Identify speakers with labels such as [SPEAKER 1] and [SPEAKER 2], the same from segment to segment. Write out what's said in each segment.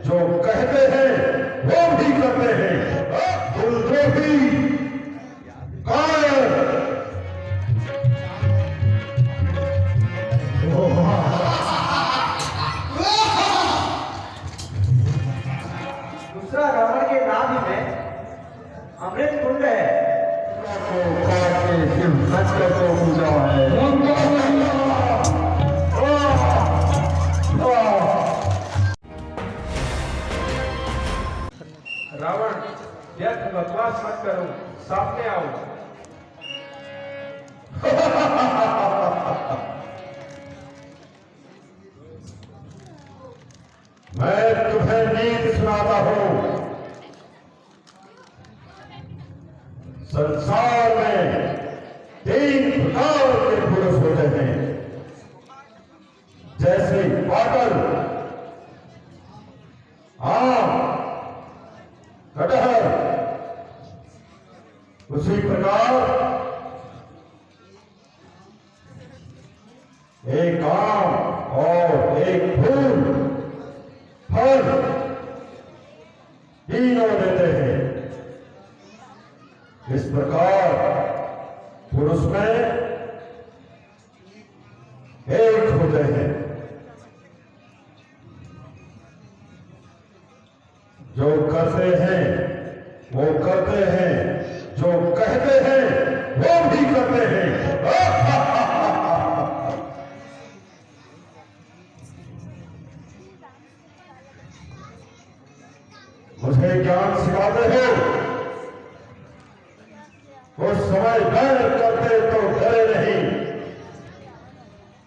[SPEAKER 1] जो कहते हैं वो भी करते हैं। कुलद्रोही कायर।
[SPEAKER 2] दूसरा रावण के नाभि में अमृत कुंड है।
[SPEAKER 1] सत्य को पूजा है।
[SPEAKER 3] रावण, व्यर्थ बकवास मत करो, सामने आओ।
[SPEAKER 1] मैं तुम्हें नीति सुनाता हूं। संसार में 3 प्रकार के पुरुष होते हैं, जैसे पागल, आम, कटहल, उसी प्रकार एक आम और एक फूल, फल तीनों देते हैं। इस प्रकार पुरुष में एक होते हैं। जो करते हैं वो करते हैं, जो कहते हैं वो भी करते हैं। मुझे ज्ञान सिखाते हो, उस समय डर करते तो डरे नहीं,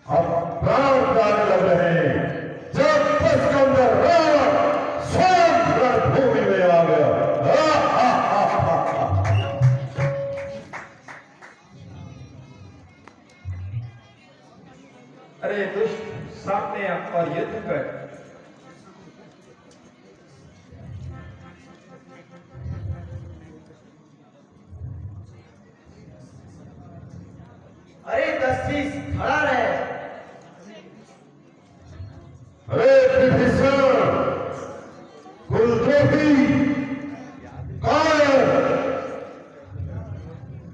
[SPEAKER 1] अब प्राण जाने लग रहे हैं। जब पुष्कंदर रावण स्वयं रणभूमि में आ गया।
[SPEAKER 3] अरे दुष्ट, सामने आ और युद्ध कर।
[SPEAKER 2] अरे तस्वीर खड़ा रहे।
[SPEAKER 1] अरे विभीषण, कुलद्रोही कायर,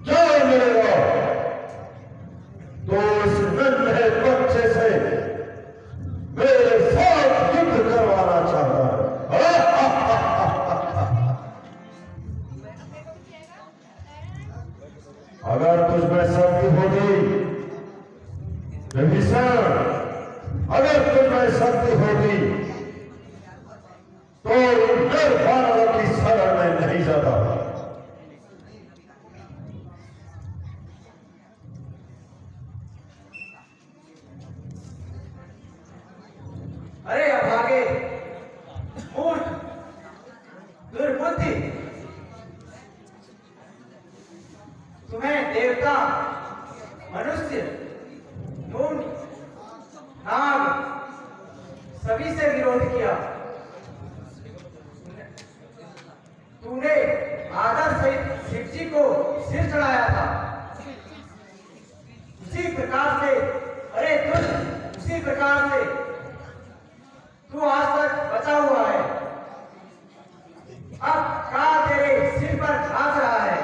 [SPEAKER 1] क्या मिलेगा? तो इस नन्हे बच्चे से मेरे साथ युद्ध करवाना चाहता है। अगर तुझमें शक्ति होगी विभीषण, अगर तुझमें शक्ति होगी तो निर्भर की शरण में नहीं जाता।
[SPEAKER 2] अरे अभागे, मूर्ख, दुर्बुद्धि, तुम्हें देवता, मनुष्य, ढूंढ, नाग सभी से विरोध किया। तूने आदर सहित शिव जी को सिर चढ़ाया था। उसी प्रकार से, अरे दुष्ट, उसी प्रकार से तू आज तक बचा हुआ है। अब काल तेरे सिर पर नाच रहा है।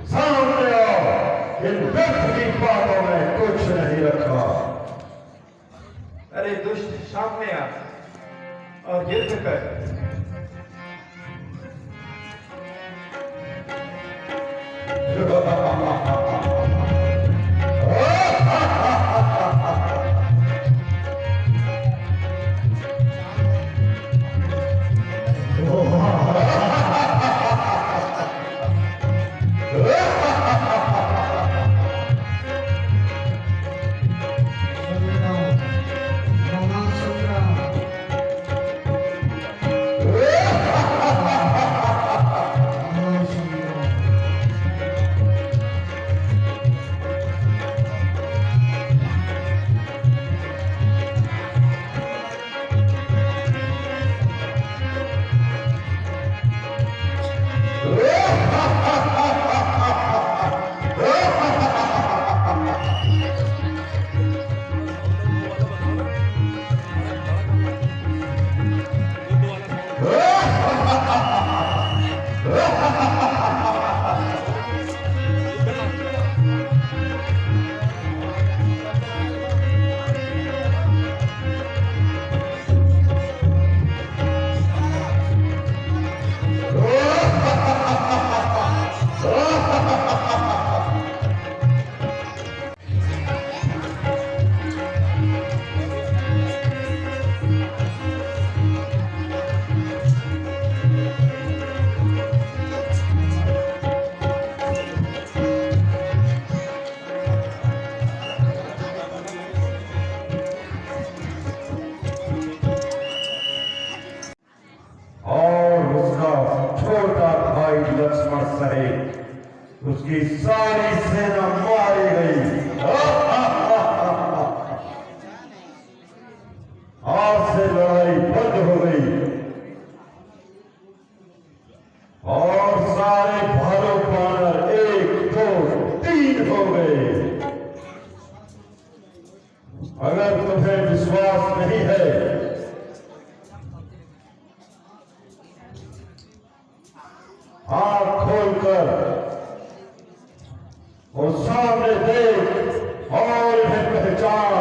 [SPEAKER 1] सामने आओ, इन व्यर्थ की बातों में कुछ नहीं रखा।
[SPEAKER 3] अरे दुष्ट, सामने आ और युद्ध कर।
[SPEAKER 1] Oh! उसकी सारी सेना मारी गई। आज से लड़ाई बंद हो गई और सारे भालू बानर 1, 2, 3 हो गए। अगर तुम्हें विश्वास नहीं है आंख खोलकर वो सामने देख और इन्हें पहचान।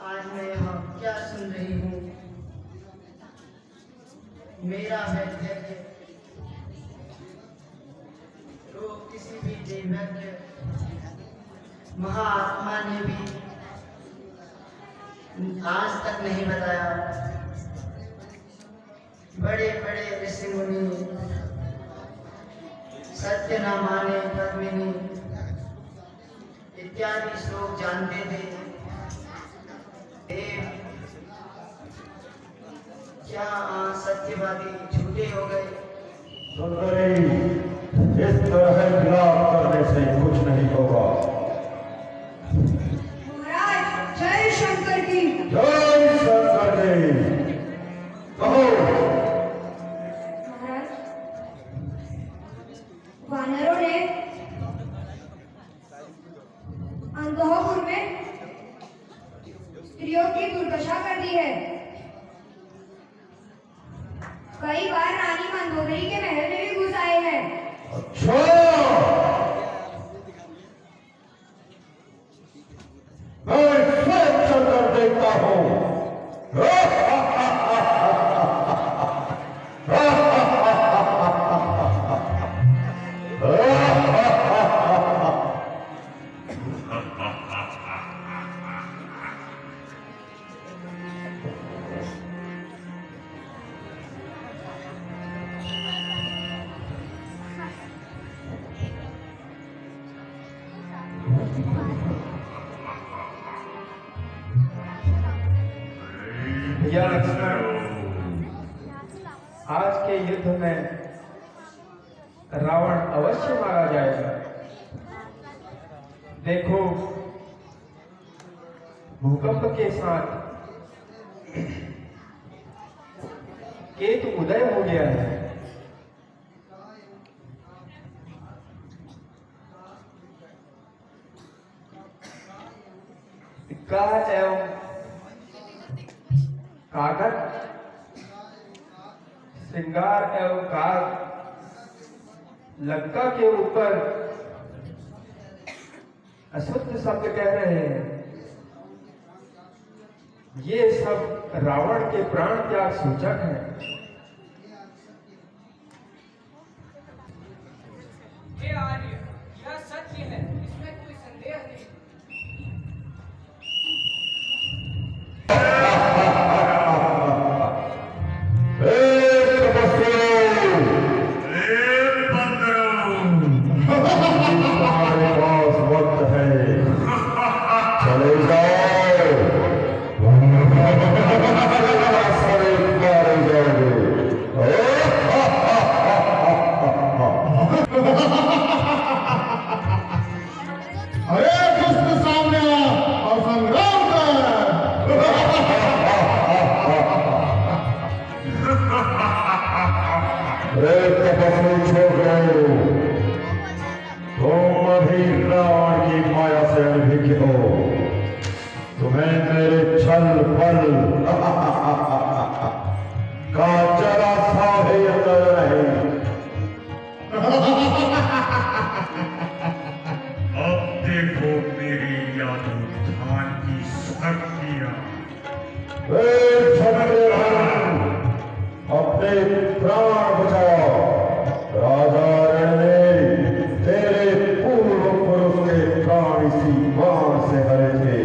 [SPEAKER 4] आज मैं यहाँ क्या सुन रही हूँ? मेरा वैद्य तो किसी भी देवज्ञ महात्मा ने भी आज तक नहीं बताया। बड़े बड़े ऋषि मुनि सत्य न माने पद्मिनी इत्यादि श्लोक जानते थे। क्या सत्यवादी झूठे हो गए?
[SPEAKER 1] सुंदरी, इस तरह विलाप करने से कुछ नहीं होगा।
[SPEAKER 5] महाराज जय शंकर की।
[SPEAKER 1] जय शंकर की। कहो।
[SPEAKER 5] महाराज वानरों ने अंधोपुर में स्त्रियों की दुर्दशा कर दी है। कई बार रानी मंदोदरी के महल में भी घुस आए हैं।
[SPEAKER 1] अच्छा, मैं स्वयं चलकर देखता हूँ।
[SPEAKER 3] भैया लक्ष्मण, आज के युद्ध में रावण अवश्य मारा जाएगा। देखो, भूकंप के साथ केतु उदय हो गया है। काल एवं कागज, श्रृंगार एवं काग लंका के ऊपर अशुद्ध शब्द कह रहे हैं। ये सब रावण के प्राण त्याग सूचक है।
[SPEAKER 2] हे आर्य, यह सत्य है, इसमें कोई संदेह नहीं।
[SPEAKER 1] हमारे पास वक्त है, चले जाओ। सारे मारे जाओगे।
[SPEAKER 6] अरे दुष्ट सामने आ और संग्राम
[SPEAKER 1] तपस्वी छोकरो, तुम अभी रावण की माया से अनभिज्ञ हो। तुम्हें मेरे छल पल का जरा सा भी अंतर नहीं।
[SPEAKER 7] अब देखो मेरी यादोत्थान की शक्तियां।
[SPEAKER 1] अपने प्राण बचाओ। राजा रण ने तेरे पूर्व पुरुष के प्राण इसी बाण से हरे थे।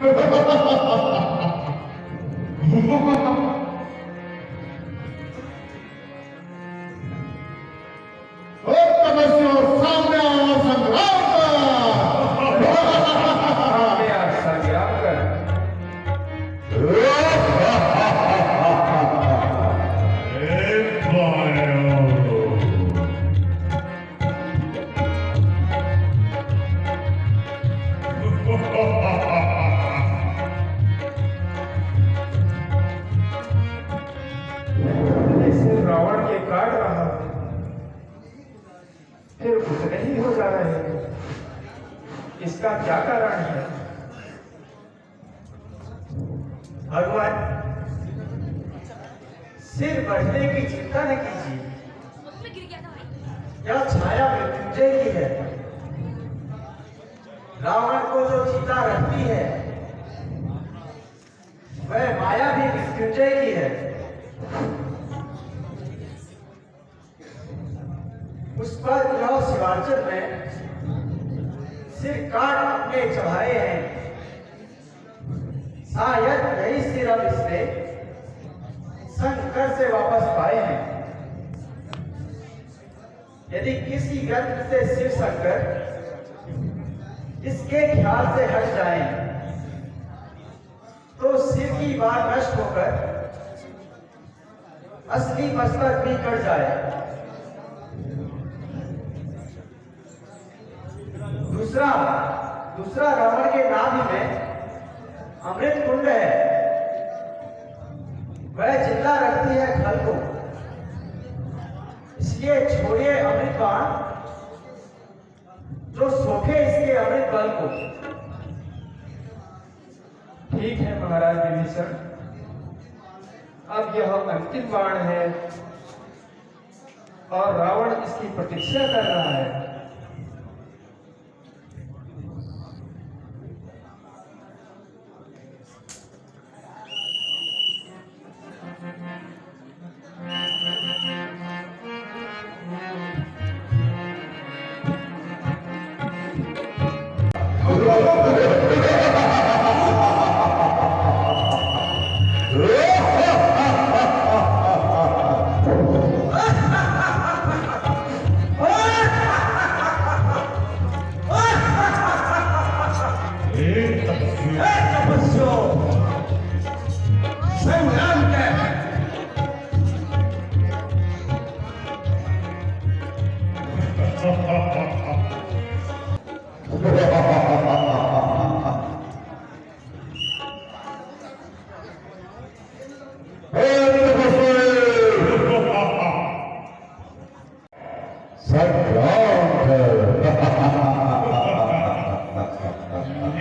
[SPEAKER 6] ओ तपस्वियों, सामने आओ, संग्राम कर।
[SPEAKER 3] सामने आ संग्राम कर। ऐसे रावण के काट रहा है, फिर उतने ही हो जा रहे हैं। इसका क्या कारण है?
[SPEAKER 2] भगवान, सिर बढ़ने की चिंता न कीजिए। यह छाया मृत्युंजय की है। रावण को जो चिता रहती है वह माया भी मृत्युंजय की है। उस पर ग्रह शिवार्चन में सिर काट अपने चढ़ाए हैं। शायद यही सिर अब इसने संकट से वापस पाए हैं। यदि किसी ग्रंथ से शिव शंकर इसके ख्याल से हट जाए तो सिर की बात नष्ट होकर असली मस्तक भी कट जाए। दूसरा रावण के नाभि में अमृत कुंड है। वह जिंदा रखती है खल को। इसलिए छोड़िए अमृत बाण जो सोखे इसके अमृत बल को।
[SPEAKER 3] ठीक है महाराज विभीषण, अब यह अंतिम बाण है और रावण इसकी प्रतीक्षा कर रहा है।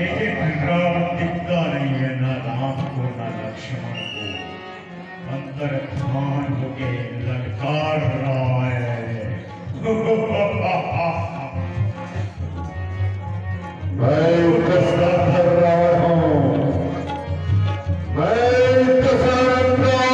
[SPEAKER 7] लेकिन राम दिखता नहीं है, ना राम को ना लक्ष्मण को। अंतर ध्यान हो के ललकार रहा है।
[SPEAKER 1] मैं कसरा कर रहा हूँ। मैं कसरा कर रहा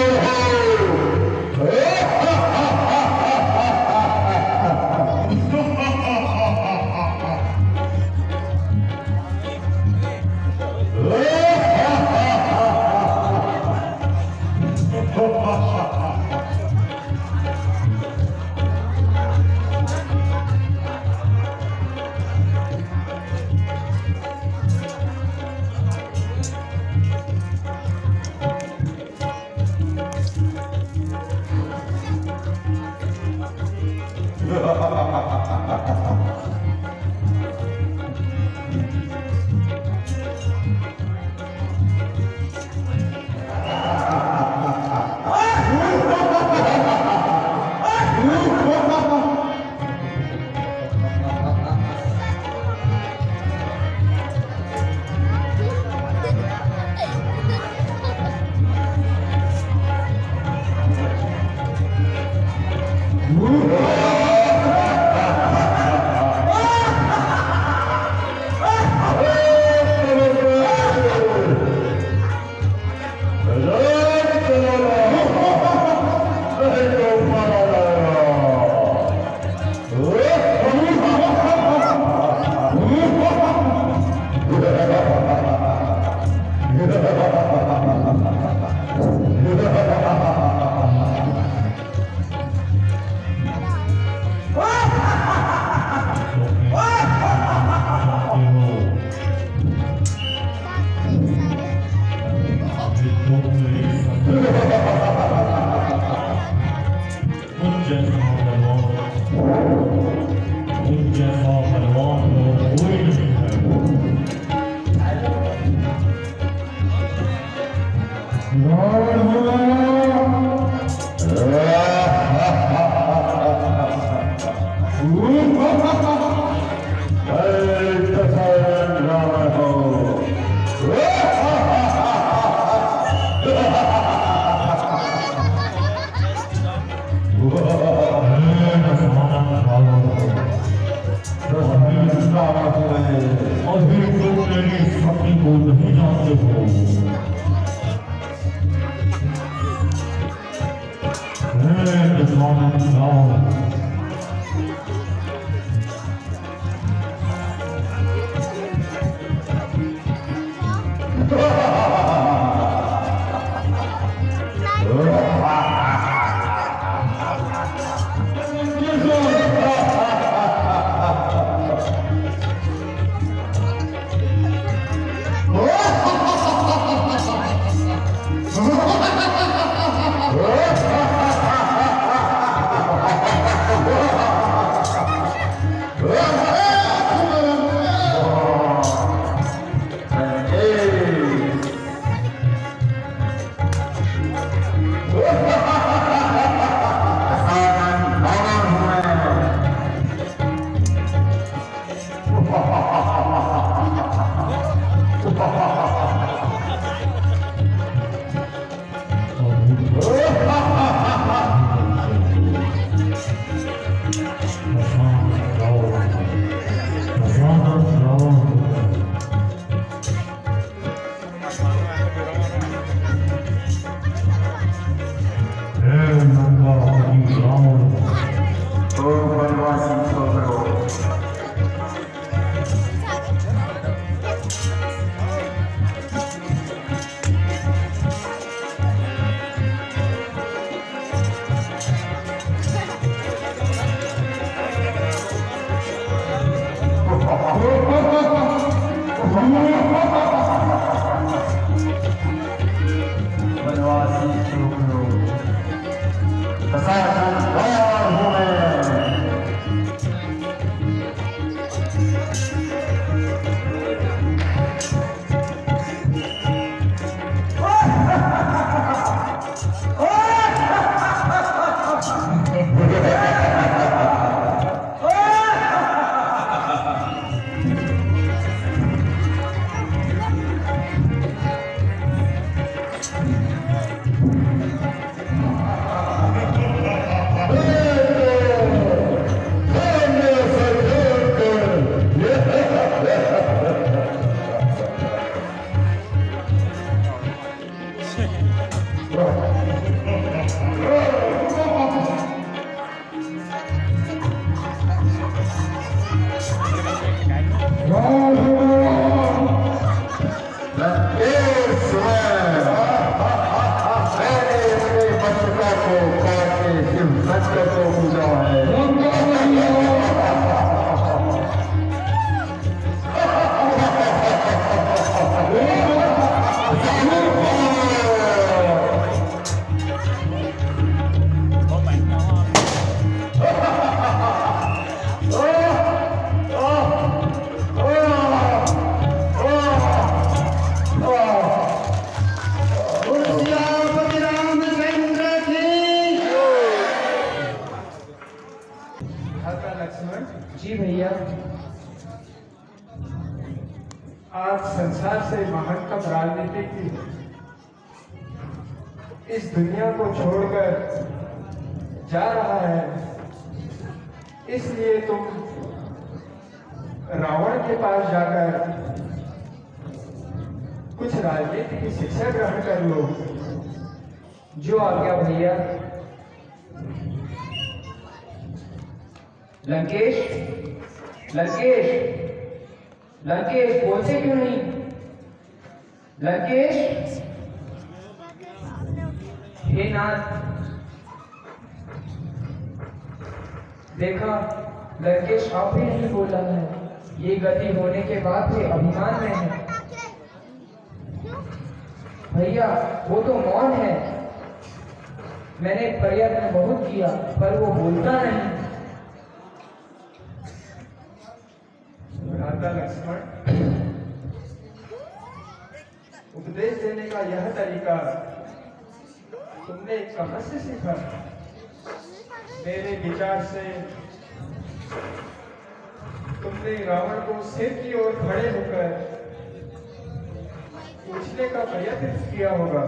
[SPEAKER 7] मेरे सपने को नहीं जानते हो।
[SPEAKER 3] जी भैया, आज संसार से महानतम राजनीतिक इस दुनिया को छोड़कर जा रहा है, इसलिए तुम रावण के पास जाकर कुछ राजनीति की शिक्षा ग्रहण कर लो। जो आज्ञा भैया।
[SPEAKER 8] लंकेश, लंकेश, लंकेश बोलते क्यों नहीं? लंकेश, हे नाथ, देखा लंकेश आप भी नहीं बोला है। ये गति होने के बाद भी अभिमान में है। भैया वो तो मौन है। मैंने प्रयत्न बहुत किया पर वो बोलता नहीं।
[SPEAKER 3] भ्राता लक्ष्मण, उपदेश देने का यह तरीका तुमने कहां से सीखा? मेरे विचार से तुमने रावण को सिर की ओर खड़े होकर पूछने का प्रयत्न किया होगा।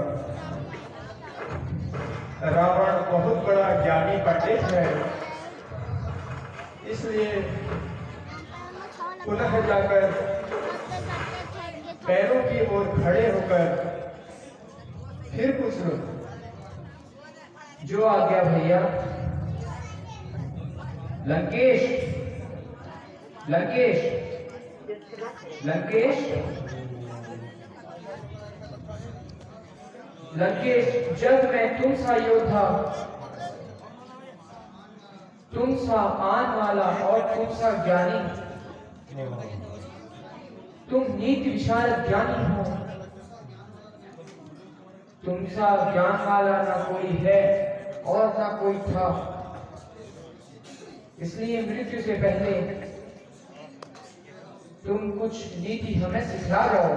[SPEAKER 3] रावण बहुत बड़ा ज्ञानी पंडित है, इसलिए पुनः जाकर पैरों की ओर खड़े होकर फिर कुछ रुक।
[SPEAKER 8] जो आ गया भैया। लंकेश, लंकेश, लंकेश, लंकेश, जब मैं तुम सा योद्धा, तुम सा आन वाला और तुम सा ज्ञानी, तुम नीति विशारद ज्ञानी हो, तुम सा ज्ञान वाला ना कोई है और ना कोई था। इसलिए मृत्यु से पहले तुम कुछ नीति हमें सिखला जाओ।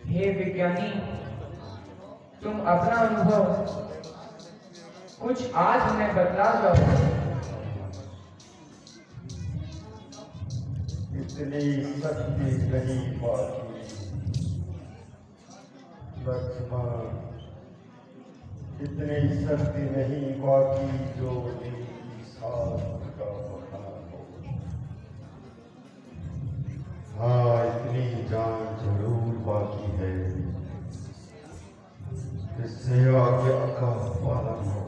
[SPEAKER 8] हे विज्ञानी, तुम अपना अनुभव कुछ आज हमें बतला जाओ।
[SPEAKER 1] इतनी शक्ति नहीं बाकी लक्ष्मण, इतनी शक्ति नहीं बाकी जो मेरी साथ का बहार हो। हाँ, इतनी जान जरूर बाकी है, इससे आज्ञा का पालन हो।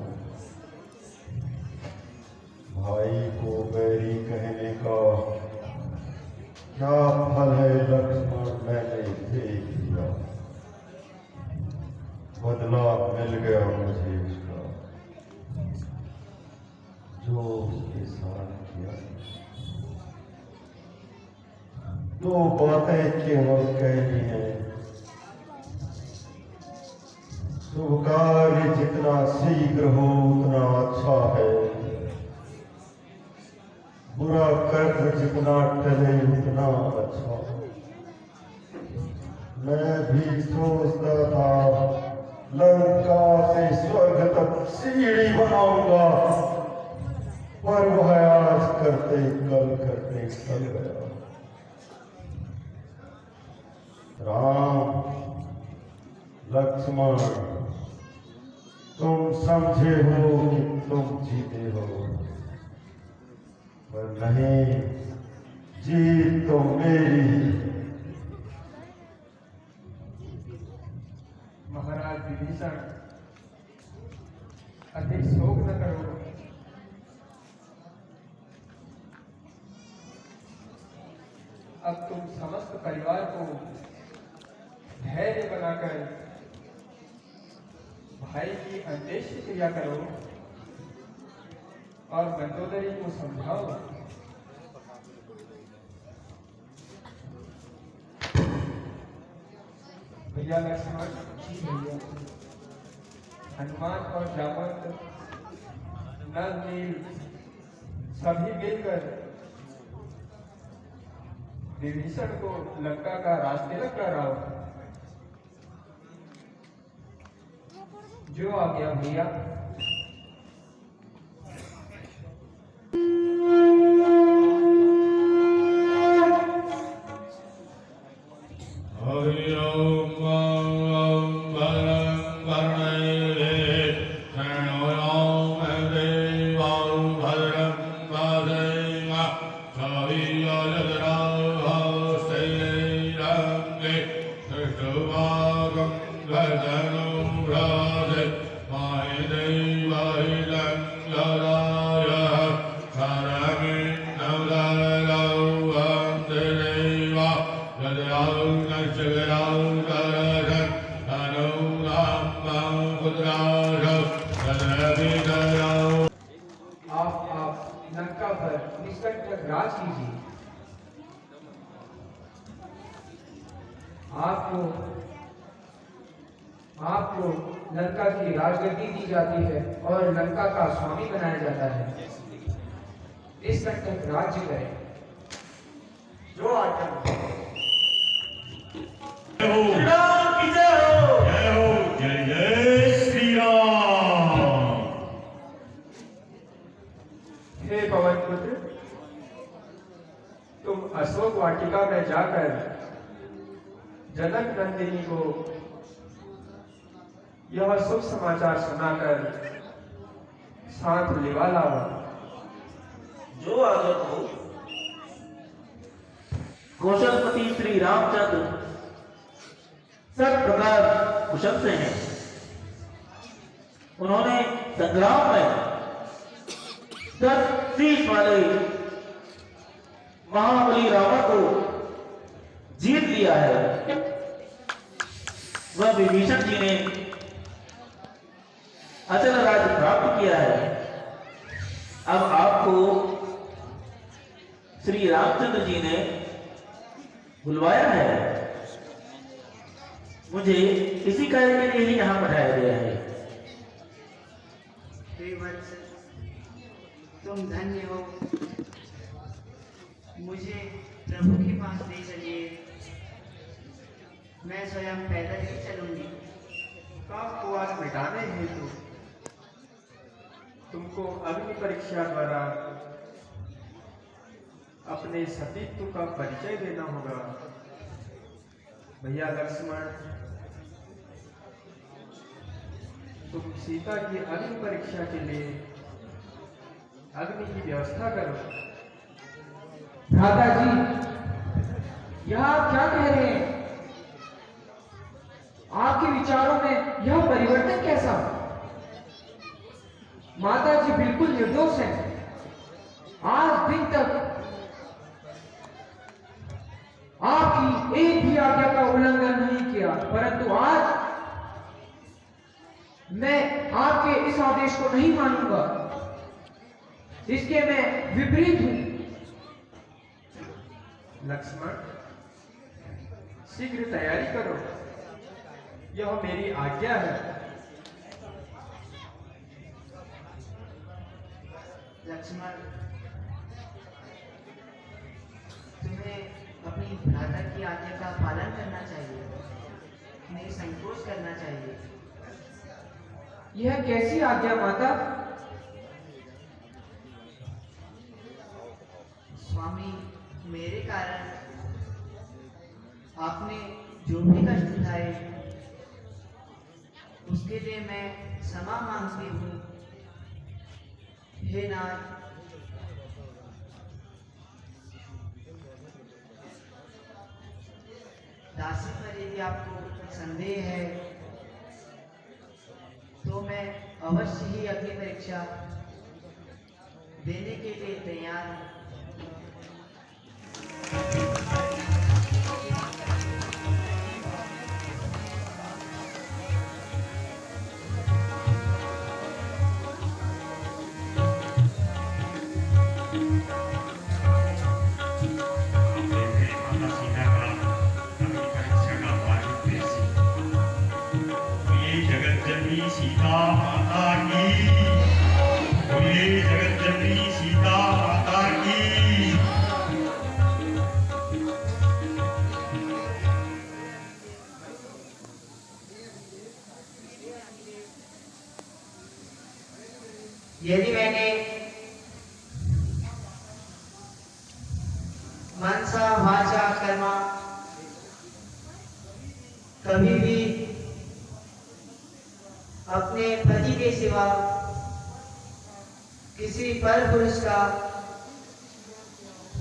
[SPEAKER 1] भाई को बैरी कहने का क्या फल है लक्ष्मण, मैंने देख लिया। बदला मिल गया मुझे उसका, जो उसके साथ किया। दो बातें केवल कहनी है, शुभ कार्य जितना शीघ्र हो उतना अच्छा है, बुरा कर्म जितना टले उतना अच्छा। मैं भी सोचता था लंका से स्वर्ग तक सीढ़ी बनाऊंगा, पर वह आज करते करते चल गया। राम लक्ष्मण, तुम समझे हो कि तुम जीते हो, पर नहीं, जीत तो मेरी।
[SPEAKER 3] महाराज विभीषण, अधिक शोक न करो। अब तुम समस्त परिवार को धैर्य बनाकर भाई की अंत्येष्टि क्रिया करो और मंदोदरी को समझाओ। भैया लक्ष्मण, हनुमान और जामवंत, नल नील सभी मिलकर विभीषण को लंका का राजतिलक कराओ।
[SPEAKER 8] जो आ गया भैया। आप लंका पर निष्कंटक राज कीजिए। आपको लंका की राजगद्दी दी जाती है और लंका का स्वामी बनाया जाता है। निष्कंटक राज्य करें।
[SPEAKER 2] जो आज्ञा
[SPEAKER 7] जय जय श्री राम।
[SPEAKER 3] हे पवन पुत्र, तुम अशोक वाटिका में जाकर जनक नंदिनी को यह शुभ समाचार सुनाकर साथ लिवा लाओ।
[SPEAKER 2] जो आज्ञा हो।
[SPEAKER 9] कौशलपति श्री रामचंद्र सब प्रकार कुशल से हैं। उन्होंने संग्राम में 10 शीश वाले महाबली रावण को जीत लिया है। वह विभीषण जी ने अचल राज्य प्राप्त किया है। अब आपको श्री रामचंद्र जी ने बुलवाया है। मुझे इसी कार्य के लिए ही यहां पठाया गया है।
[SPEAKER 4] हे वत्स, तुम धन्य हो। मुझे प्रभु के पास ले चलिए, मैं स्वयं पैदल ही चलूंगी।
[SPEAKER 3] पाप को आज मिटाने हेतु तुमको अग्नि परीक्षा द्वारा अपने सतीत्व का परिचय देना होगा। भैया लक्ष्मण, तुम सीता की अग्नि परीक्षा के लिए अग्नि की व्यवस्था करो।
[SPEAKER 8] भ्राता जी, यह आप क्या कह रहे हैं? आपके विचारों में यह परिवर्तन कैसा? माता जी बिल्कुल निर्दोष हैं। आज दिन तक आपकी एक भी आज्ञा का उल्लंघन नहीं किया, परंतु आज मैं आपके इस आदेश को नहीं मानूंगा। इसके मैं विपरीत हूं।
[SPEAKER 3] लक्ष्मण, शीघ्र तैयारी करो, यह मेरी आज्ञा है।
[SPEAKER 4] लक्ष्मण, तुम्हें अपनी भ्राता की आज्ञा का पालन करना चाहिए, नहीं संकोच करना चाहिए।
[SPEAKER 8] यह कैसी आज्ञा माता?
[SPEAKER 4] स्वामी, मेरे कारण आपने जो भी कष्ट उठाए उसके लिए मैं क्षमा मांगती हूँ। हे नाथ, दासी पर यदि आपको संदेह है तो मैं अवश्य ही अग्नि परीक्षा देने के लिए तैयार हूँ।
[SPEAKER 7] सीता माता की, बोलिए जगत जननी सीता माता की।
[SPEAKER 4] यदि मैंने मनसा वाचा कर्मा कभी भी अपने पति के सिवा किसी पर पुरुष का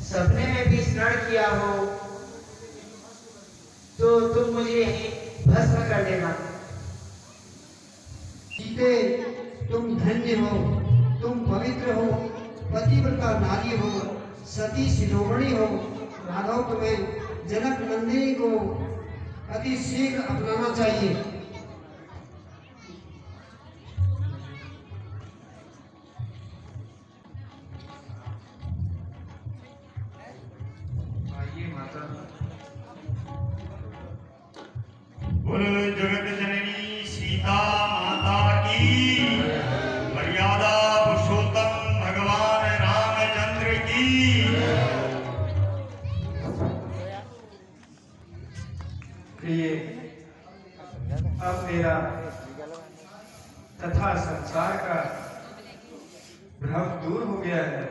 [SPEAKER 4] सपने में भी स्मरण किया हो तो तुम मुझे यहीं भस्म कर देना।
[SPEAKER 10] सीते, तुम धन्य हो, तुम पवित्र हो, पतिव्रता नारी हो, सती शिरोमणि हो। राघव, तुम्हें जनक नंदिनी को अति शीघ्र अपनाना चाहिए।
[SPEAKER 7] बोलो जगत जननी सीता माता की, मर्यादा पुरुषोत्तम भगवान रामचंद्र की।
[SPEAKER 3] प्रिय, अब मेरा तथा संसार का भ्रम दूर हो गया है।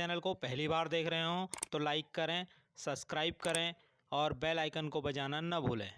[SPEAKER 11] चैनल को पहली बार देख रहे हो तो लाइक करें, सब्सक्राइब करें और बेल आइकन को बजाना न भूलें।